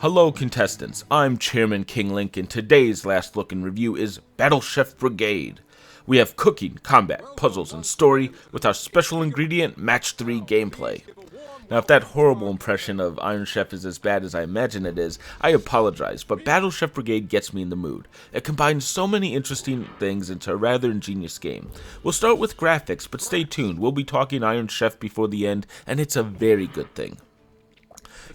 Hello contestants, I'm Chairman King Link and today's last look and review is Battle Chef Brigade. We have cooking, combat, puzzles, and story with our special ingredient Match 3 gameplay. Now if that horrible impression of Iron Chef is as bad as I imagine it is, I apologize, but Battle Chef Brigade gets me in the mood. It combines so many interesting things into a rather ingenious game. We'll start with graphics, but stay tuned, we'll be talking Iron Chef before the end, and it's a very good thing.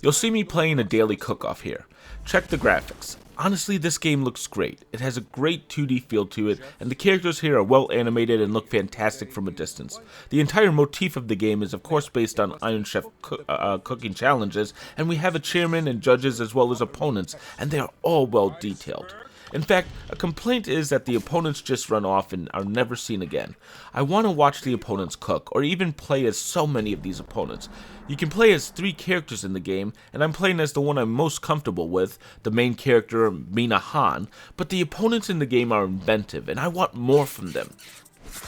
You'll see me playing a daily cook-off here. Check the graphics. Honestly, this game looks great. It has a great 2D feel to it, and the characters here are well animated and look fantastic from a distance. The entire motif of the game is of course based on Iron Chef cooking challenges, and we have a chairman and judges as well as opponents, and they are all well detailed. In fact, a complaint is that the opponents just run off and are never seen again. I want to watch the opponents cook, or even play as so many of these opponents. You can play as 3 characters in the game, and I'm playing as the one I'm most comfortable with, the main character Mina Han, but the opponents in the game are inventive, and I want more from them.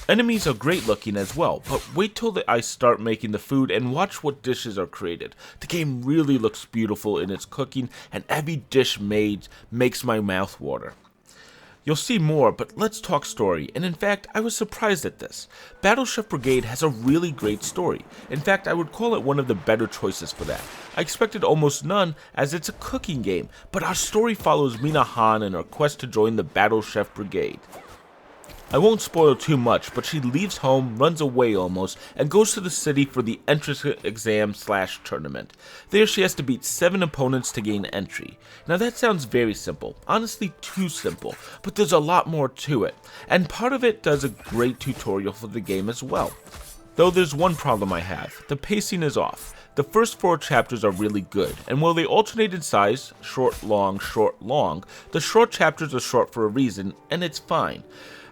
Enemies are great looking as well, but wait till I start making the food and watch what dishes are created. The game really looks beautiful in its cooking, and every dish made makes my mouth water. You'll see more, but let's talk story, and in fact, I was surprised at this. Battle Chef Brigade has a really great story. In fact, I would call it one of the better choices for that. I expected almost none, as it's a cooking game, but our story follows Mina Han and her quest to join the Battle Chef Brigade. I won't spoil too much, but she leaves home, runs away almost, and goes to the city for the entrance exam / tournament. There she has to beat 7 opponents to gain entry. Now that sounds very simple, honestly too simple, but there's a lot more to it, and part of it does a great tutorial for the game as well. Though there's one problem I have, the pacing is off. The first 4 chapters are really good, and while they alternate in size, short, long, the short chapters are short for a reason, and it's fine.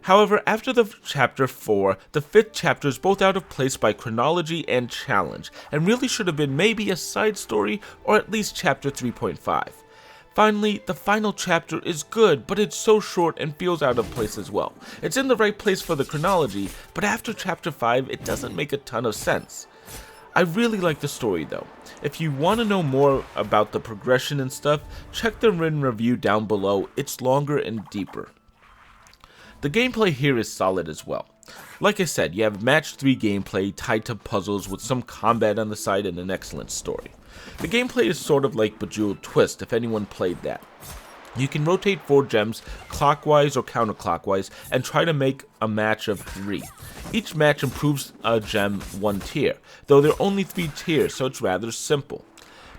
However, after the chapter 4, the 5th chapter is both out of place by chronology and challenge, and really should have been maybe a side story, or at least chapter 3.5. Finally, the final chapter is good, but it's so short and feels out of place as well. It's in the right place for the chronology, but after chapter 5, it doesn't make a ton of sense. I really like the story though. If you want to know more about the progression and stuff, check the written review down below, it's longer and deeper. The gameplay here is solid as well. Like I said, you have match 3 gameplay tied to puzzles with some combat on the side and an excellent story. The gameplay is sort of like Bejeweled Twist if anyone played that. You can rotate 4 gems clockwise or counterclockwise and try to make a match of 3. Each match improves a gem 1 tier, though there are only 3 tiers, so it's rather simple.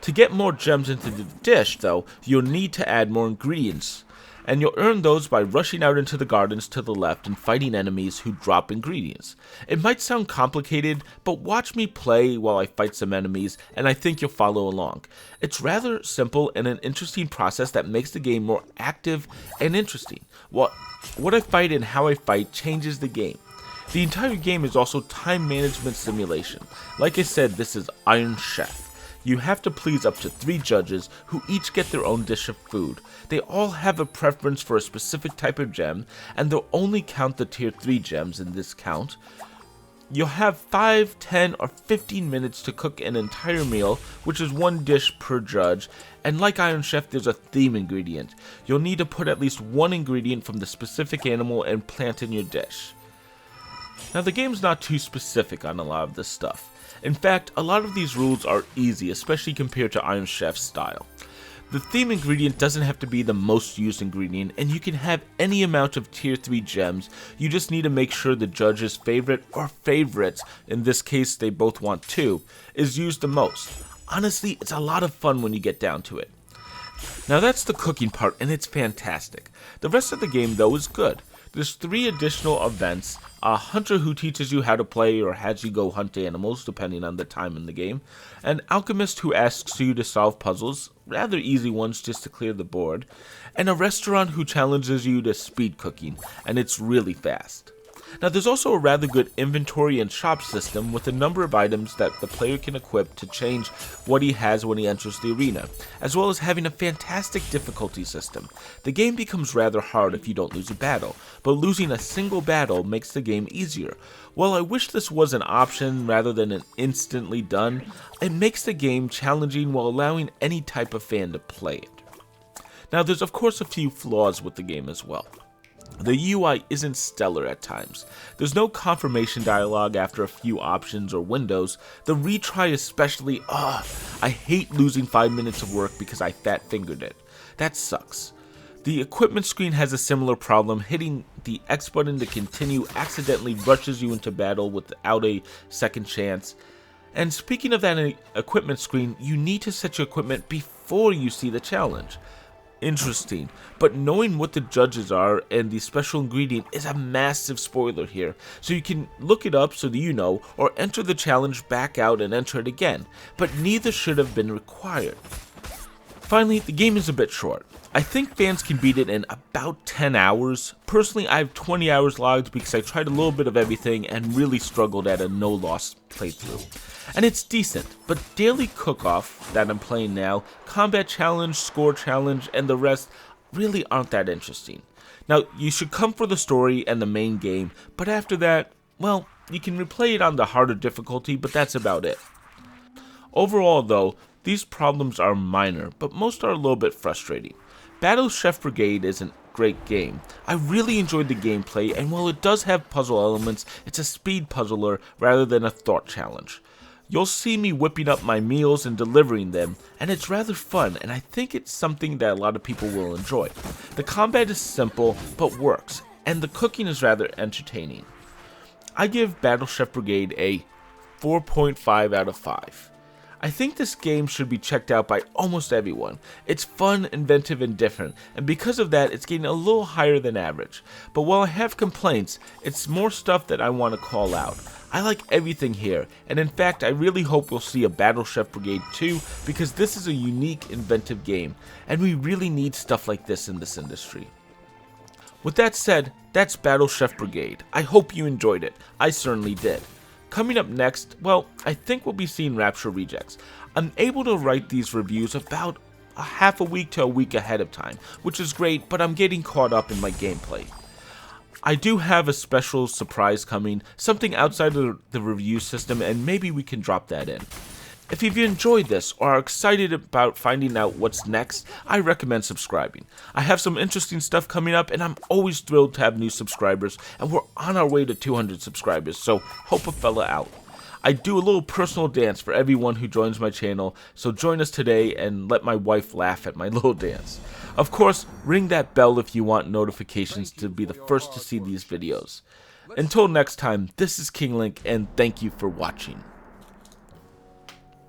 To get more gems into the dish though, you'll need to add more ingredients, and you'll earn those by rushing out into the gardens to the left and fighting enemies who drop ingredients. It might sound complicated, but watch me play while I fight some enemies, and I think you'll follow along. It's rather simple and an interesting process that makes the game more active and interesting. What I fight and how I fight changes the game. The entire game is also time management simulation. Like I said, this is Iron Chef. You have to please up to 3 judges who each get their own dish of food. They all have a preference for a specific type of gem, and they'll only count the tier 3 gems in this count. You'll have 5, 10, or 15 minutes to cook an entire meal, which is 1 dish per judge, and like Iron Chef, there's a theme ingredient. You'll need to put at least 1 ingredient from the specific animal and plant in your dish. Now the game's not too specific on a lot of this stuff. In fact, a lot of these rules are easy, especially compared to Iron Chef's style. The theme ingredient doesn't have to be the most used ingredient, and you can have any amount of tier 3 gems. You just need to make sure the judge's favorite or favorites, in this case they both want 2, is used the most. Honestly, it's a lot of fun when you get down to it. Now that's the cooking part, and it's fantastic. The rest of the game though is good. There's 3 additional events, a hunter who teaches you how to play or has you go hunt animals depending on the time in the game, an alchemist who asks you to solve puzzles, rather easy ones just to clear the board, and a restaurant who challenges you to speed cooking, and it's really fast. Now there's also a rather good inventory and shop system with a number of items that the player can equip to change what he has when he enters the arena, as well as having a fantastic difficulty system. The game becomes rather hard if you don't lose a battle, but losing a single battle makes the game easier. While I wish this was an option rather than an instantly done, it makes the game challenging while allowing any type of fan to play it. Now there's of course a few flaws with the game as well. The UI isn't stellar at times. There's no confirmation dialogue after a few options or windows. The retry especially, I hate losing 5 minutes of work because I fat fingered it. That sucks. The equipment screen has a similar problem. Hitting the X button to continue accidentally rushes you into battle without a second chance. And speaking of that equipment screen, you need to set your equipment before you see the challenge. Interesting, but knowing what the judges are and the special ingredient is a massive spoiler here, so you can look it up so that you know, or enter the challenge, back out and enter it again, but neither should have been required. Finally, the game is a bit short. I think fans can beat it in about 10 hours. Personally, I have 20 hours logged because I tried a little bit of everything and really struggled at a no-loss playthrough. And it's decent, but Daily Cook-Off that I'm playing now, Combat Challenge, Score Challenge, and the rest really aren't that interesting. Now, you should come for the story and the main game, but after that, well, you can replay it on the harder difficulty, but that's about it. Overall though, these problems are minor, but most are a little bit frustrating. Battle Chef Brigade is a great game. I really enjoyed the gameplay, and while it does have puzzle elements, it's a speed puzzler rather than a thought challenge. You'll see me whipping up my meals and delivering them, and it's rather fun, and I think it's something that a lot of people will enjoy. The combat is simple, but works, and the cooking is rather entertaining. I give Battle Chef Brigade a 4.5 out of 5. I think this game should be checked out by almost everyone. It's fun, inventive, and different, and because of that, it's getting a little higher than average. But while I have complaints, it's more stuff that I want to call out. I like everything here, and in fact, I really hope we'll see a Battle Chef Brigade 2, because this is a unique, inventive game, and we really need stuff like this in this industry. With that said, that's Battle Chef Brigade. I hope you enjoyed it. I certainly did. Coming up next, well, I think we'll be seeing Rapture Rejects. I'm able to write these reviews about a half a week to a week ahead of time, which is great, but I'm getting caught up in my gameplay. I do have a special surprise coming, something outside of the review system, and maybe we can drop that in. If you've enjoyed this or are excited about finding out what's next, I recommend subscribing. I have some interesting stuff coming up, and I'm always thrilled to have new subscribers, and we're on our way to 200 subscribers, so help a fella out. I do a little personal dance for everyone who joins my channel, so join us today and let my wife laugh at my little dance. Of course, ring that bell if you want notifications to be the first to see these videos. Until next time, this is King Link, and thank you for watching.